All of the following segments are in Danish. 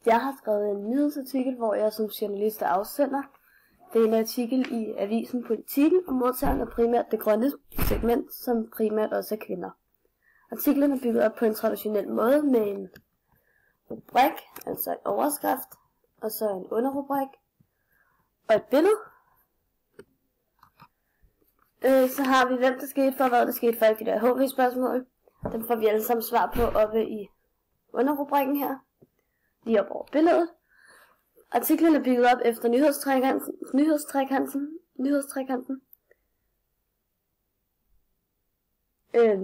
Jeg har skrevet en nyhedsartikel, hvor jeg som journalist er afsender. Det er en artikel i avisen Politiken, og modtageren er primært det grønne segment, som primært også er kvinder. Artiklen er bygget op på en traditionel måde med en rubrik, altså en overskrift, og så en underrubrik, og et billede. Så har vi, hvem der skete for, hvad der skete for, alle de der HV-spørgsmål. Dem får vi alle sammen svar på oppe i underrubrikken her, lige op over billedet. Artiklen er bygget op efter nyhedstrekanten.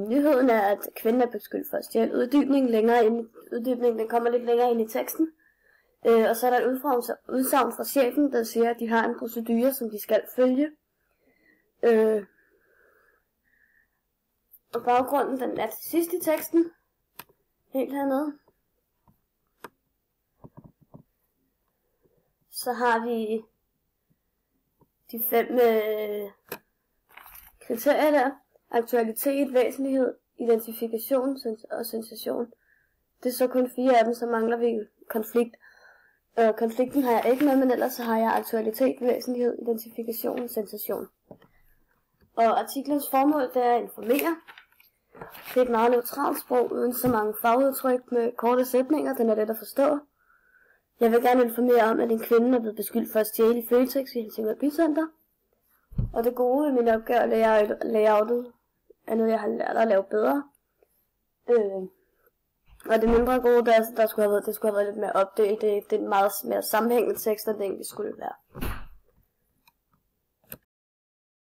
Nyheden er, at kvinden er beskyldt for at stjæle. Uddybningen den kommer lidt længere ind i teksten. Og så er der et udsagn fra chefen, der siger, at de har en procedure, som de skal følge. Og baggrunden, den er til sidst i teksten. Helt hernede. Så har vi de 5 kriterier der. Aktualitet, væsentlighed, identifikation og sensation. Det er så kun 4 af dem, så mangler vi konflikt. Konflikten har jeg ikke med, men ellers så har jeg aktualitet, væsentlighed, identifikation og sensation. Og artiklens formål, det er at informere. Det er et meget neutralt sprog, uden så mange fagudtryk med korte sætninger, den er let at forstå. Jeg vil gerne informere om, at en kvinde er blevet beskyldt for at stjæle i Føtex i Helsingør Bycenter. Og det gode ved min opgave layoutet er noget, jeg har lært at lave bedre. Og det mindre gode, det skulle have været lidt mere opdelt. Det er en meget mere sammenhængende tekst, end det egentlig skulle være.